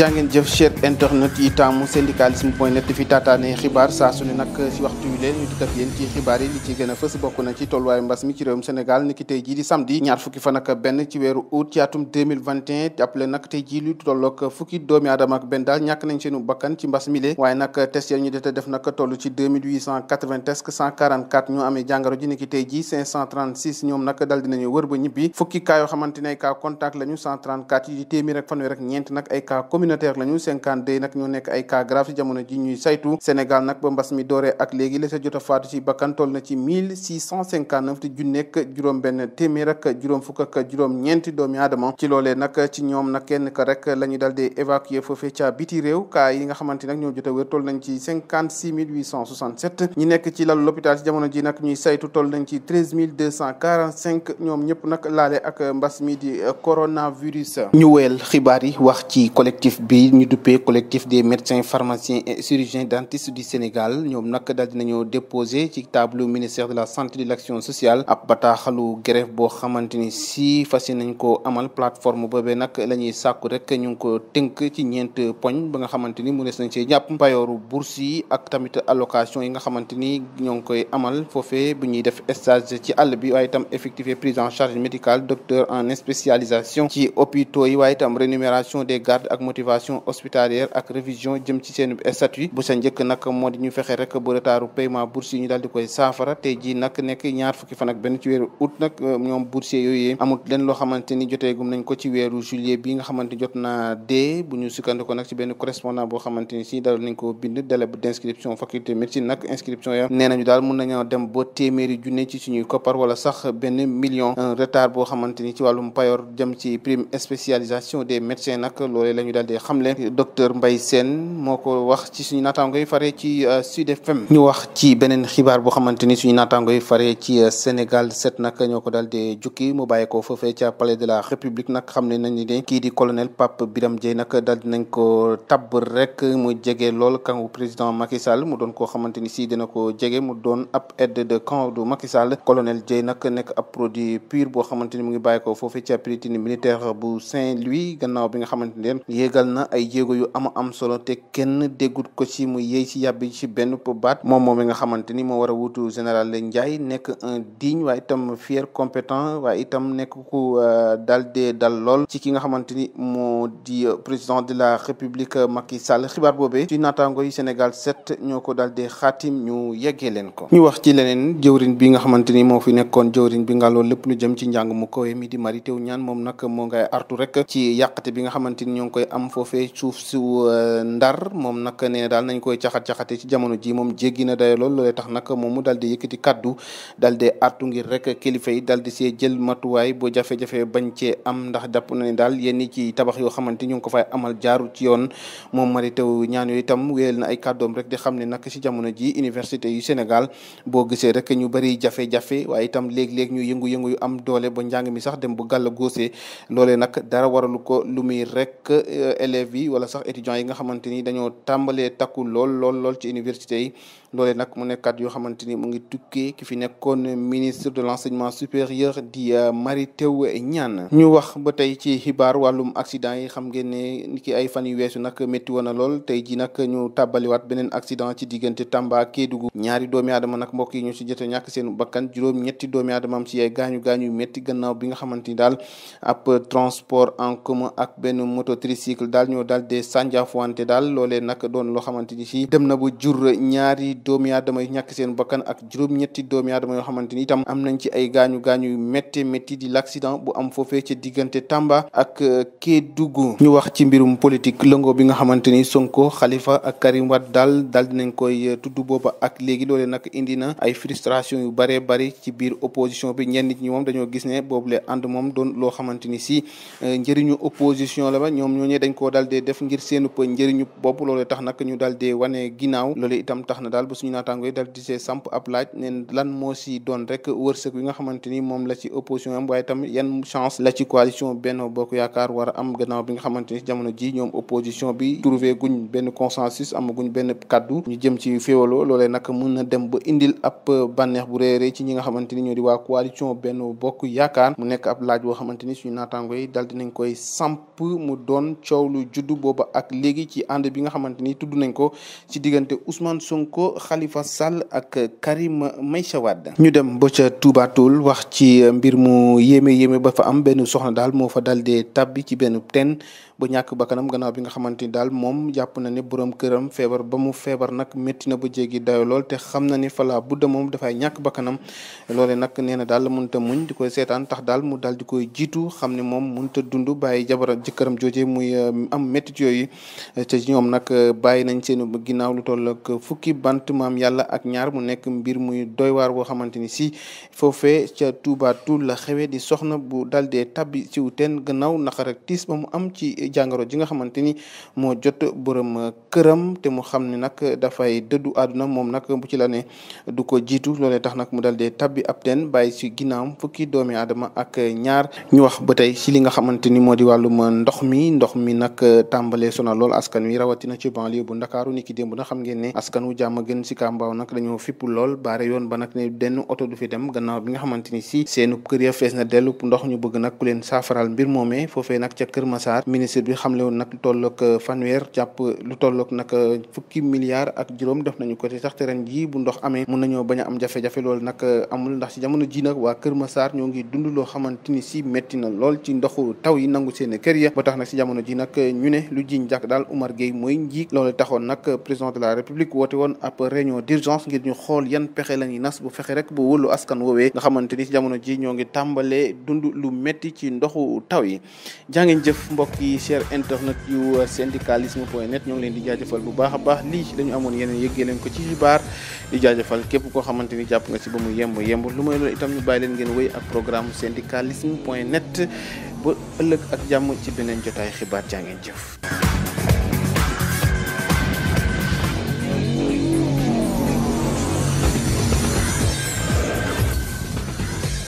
jàngeen jëf cher internet yi taamu syndicalisme.net fi taataane xibaar saa su ne nag si waxtu wi leen ñu di def yéen ci xibaar yi li ci gën a fës bokk na ci tolluwaayu mbas mi ci réewum Sénégal ni ki tey jii di samedi ñaar fukki fan ak benn ci weeru août ci atum 2021 jàppale nag tey jii lu tolloog fukki doomi aadama ak benn daal ñàkk nañ seenu bakkan ci mbas mi le waaye nag test yi ñu def nag toll ci 2880 test 144 ñoo amee jàngoro ji ni ki tey jii 536 ñoom nag dal dinañu wër ba ñibbi fukki cas yoo xamante ne ay cas contact lañu 134 yi di téeméer ak fanweer ak ñeent nag ay cas communautaire lañu 52 nag ñoo nekk ay cas grave ci jamono ji ñuy saytu Sénégal nag ba mbas mi dooree ak léegi la sa jot a faatu ci bakkan toll na ci 1659 te ju nekk juróom benn téeméer ak juróom fukk ak juróom ñeenti doomi aadama ci loolee nag ci ñoom nag kenn ka rek la ñu dal di évacuer foofee ca biti réew cas yi nga xamante nag ñoo jot a wér toll nañ ci 56867 ñi nekk ci lalu l'hôpital ci jamono ji nag ñuy saytu toll nañ ci 13245 ñoom ñëpp nag laale ak mbas mi di coronavirus. ñu weel xibaar yi wax ci collectif bi ñu duppee collectif des médecins pharmaciens et chirurgiens dentistes du Sénégal ñoom nag daal dinañoo déposé ci table ministère de la santé et de l'action sociale ab bataaxalu grève boo xamante ni si fas nañ ko amal plateforme boobee nag la ñuy sàkku rek ñu ngi ko tënk ci ñeent poñ ba nga xamante ni mu des nañ see jàpp payooru bourse yi ak tamit allocation yi nga xamante ni ñoo ngi koy amal foofee bu ñuy def stage ci àll bi waaye itam effectuer prise en charge médicale docteur en spécialisation ci hôpitaux yi waaye itam rémunération des gardes ak motivation hospitalière ak révision jëm ci seen statut bu sa njëkk nag moo di ñu fexe rek bu retardu paiement bourse yi ñu daal di koy saafara tey ji nag nekk ñaar fukki fan ak benn ci weeru août nag ñoom boursiers yooyu amut leen loo xamante ni joteegum nañ ko ci weeru juillet bi nga xamante jot naa dee bu ñu sukkandiko nag ci benn correspondant boo xamante ni si daal nañ ko bind délai d'inscription faculté médecine nag inscription ya nee nañu daal mun nañoo dem ba téeméeri junne ci suñuy koppar wala sax benn million retard boo xamante ni ci wàllum payoor jëm ci prime spécialisation des médecins nag loolee la ñu daal di xamle docteur Mbaye Sène moo ko wax ci suñu naataango yi fare ci Sud FM ñu wax ci beneen xibaar boo xamante ni suñu naataango yi fare ci Sénégal 7 nag ñoo ko daal di jukki mu bàyyi ko foofee ca palais de la République nag xam ne nañ ne kii di colonel Pape Birame Dièye nag daal dinañ ko tabb rek mu jege lool kangu président Macky Sall mu doon koo xamante ni si dina ko jege mu doon ab aide de camp du Macky Sall colonel Dièye nag nekk ab produit pur boo xamante ni mu ngi bàyyi ko foofee ca Prytanée militaire bu Saint-Louis gannaaw bi nga xamante ni yéegal na ay jéego yu am solo te kenn déggut ko ci mu yéey ci yàbbi ci benn baat moom mi nga xamante ni moo war a wutu général Ndiaye nekk un digne waaye itam fier compétent waaye itam nekk ku dal lool ci ki nga xamante ni moo di président de la République Macky Sall xibaar boobee ci naataango yi Sénégal 7 ñoo ko daal di xaatim ñu yeggee leen ko ñu wax ci leneen jëwriñ bi nga xamante ni moo fi nekkoon jëwriñ bi nga loolu lépp lu jëm ci njàng mu kawe mi di Mary Teuw Niane moom nag moo ngay artu rek ci yàqate bi nga xamante ni ñoo ngi koy am foofee suuf su Ndar moom nag nee na daal nañ koy caxat-caxate ci jamono ji moom jéggi na dayo lool loolee tax nag moom mu daal di yëkkati kaddu daal di artu ngir rek kilifa yi daal di see jël matuwaay boo jafe-jafe bañ cee am ndax jàpp na ne daal yenn ci tabax yoo xamante ñu ngi ko fay amal jaarul ci yoon moom Mary Teuw Niane yooyu itam wéyal na ay kàddoom rek di xam ne nag si jamono ji université yu Sénégal boo gisee rek ñu bëri jafe-jafe waaye itam léeg-léeg ñu yëngu-yëngu yu am doole ba njàng mi sax dem bu gàll góosee loolee nag dara waralu ko lu muy rek élèves yi wala sax étudiants yi nga xamante ni dañoo tàmbalee takku lool ci université yi loolee nag mu nekkat yoo xamante ni mu ngi tukkee ki fi nekkoon ministre de l'enseignement supérieur di Mary Teuw Niane ñu wax ba tey ci xibaar wàllum accident yi xam ngeen ne ni ki ay fan yu weesu nag métti woon na lool tey ji nag ñu tàbbaliwaat beneen accident ci diggante Tamba ak Kédougou ñaari doomi aadama nag mbokk yi ñu si jote ñàkk seen bakkan juróom-ñetti doomi aadama am si ay gaañu-gaañu yu métti gannaaw bi nga xamante ni daal ab transport en commun ak benn moto tricycle daal ñoo daal de sànjaafuwante daal loolee nag doon loo xamante ni si dem na bu jur ñaari doomi aadama yu ñàkk seen bakkan ak juróom-ñetti doomi aadama yoo xamante ni itam am nañ ci ay gaañu-gaañu yu métti di l'accident bu am foofee ci diggante Tamba ak Kédougou ñu wax ci mbirum politique lëngoo bi nga xamante ni Sonko Khalifa ak Karim Wade daal dinañ koy tudd booba ak léegi loolee nag indi na ay frustration yu bëree bëri ci biir opposition bi ñenn nit ñi moom dañoo gis ne boobule ànd moom doon loo xamante ni si njëriñu opposition la ba ñoom ñooñee dañ koo daal dee def ngir seenu njëriñu bopp loolee tax nag ñu daal dee wane ginnaaw loolu itam tax na daal ba suñu naataango yi dal di see samp ab laaj neen lan moo si doon rek wërsëg wi nga xamante ni moom la ci opposition am waaye tamit yan chance la ci coalition Benno Bokk Yaakaar war a am gannaaw bi nga xamante ni jamono ji ñoom opposition bi trouvé guñ benn consensus amaguñ benn kaddu ñu jëm ci féewaloo loolee nag mën na dem ba indil ab bànneex bu réeré ci ñi nga xamante ni ñoo di waa coalition Benno Bokk Yaakaar mu nekk ab laaj boo xamante ni suñu naataango yi dal dinañ koy samp mu doon coow lu juddu booba ak léegi ci ànd bi nga xamante ni tudd nañ ko ci diggante Ousmane Sonko Khalifa Sall ak Karim Meïssa Wade ñu dem ba ca Touba Toul wax ci mbir mu yéeme ba fa am benn soxna daal moo fa dal dee tabbi ci benn teen ba ñàkk bakkanam gannaaw bi nga xamante ni daal moom jàpp na ne borom këram feebar ba mu feebar nag métti na ba jéggi dayo lool te xam na ni fala budda moom dafay ñàkk bakkanam loole nag nee na daal mënut a muñ di koy seetaan tax daal mu daal di koy jiitu xam ne moom mënut a dund bàyyi jëkkëram jooje muy am méttit yooyu te ñoom nag bàyyi nañ seen ginnaaw lu toll ak fukki bant maam yàlla ak ñaar mu nekk mbir muy doy waar boo xamante ni si foofee ca Touba Toul la xewe di soxna bu dal dee tabbi ciw teen gannaaw naqar ak tiis ba mu am ci jàngoro ji nga xamante ni moo jot borom këram te mu xam ne nag dafay dëddu àdduna moom nag bu ci la ne du ko jiitu loolee tax nag mu dal dee tabbi ab teen bàyyi ci ginnaawam fukki doomi aadama ak ñaar ñu wax ba tey ci li nga xamante ni moo di wàllum ndox mi nag tàmbalee sonal lool askan wi rawatina ci banlieue bu Ndakaaru ni ki démb na xam ngeen ne askan wu jàmm gën si Kambaaw nag dañoo fipp lool baare yoon ba nag ne benn oto du fi dem gannaaw bi nga xamante ni si seenu kër ya fees na dellu ndox ñu bëgg nag ku leen saafaral mbir moomee foofee nag ca Kër Massar ministre bi xamle woon nag lu tollook fanweer jàpp lu tollook nag fukki milliards ak juróom def nañu ko te sax te ren ji bu ndox amee mun nañoo bañ a am jafe-jafe loolu nag amul ndax ci jamono ji nag waa Kër Massar ñoo ngi dund loo xamante ni si métti na lool ci ndoxu taw yi nangu seen kër ya ba tax nag ci jamono ji nag ñu ne lu jiñ jàkk daal Oumar Gueye mooy njiit loolu taxoon nag président de la République woote woon ab réunion d'urgence ngir ñu xool yan pexe la ñuy nas bu fexe rek bu wëllu askan woowee nga xamante ni ci jamono ji ñoo ngi tàmbalee dund lu métti ci ndoxu taw yi jàngeen jëf mbokk yi cher internet yu syndicalisme.net ñoo ngi leen di jaajëfal bu baax a baax lii dañu amoon yeneen yëggee leen ko ci xibaar di jaajëfal képp koo xamante ni jàpp nga ci ba mu yemb lu may loolu itam ñu bàyyi leen ngeen wéy ak programme syndicalisme.net ba ëllëg ak jàmm ci beneen jotaay xibaar jàngeen jëf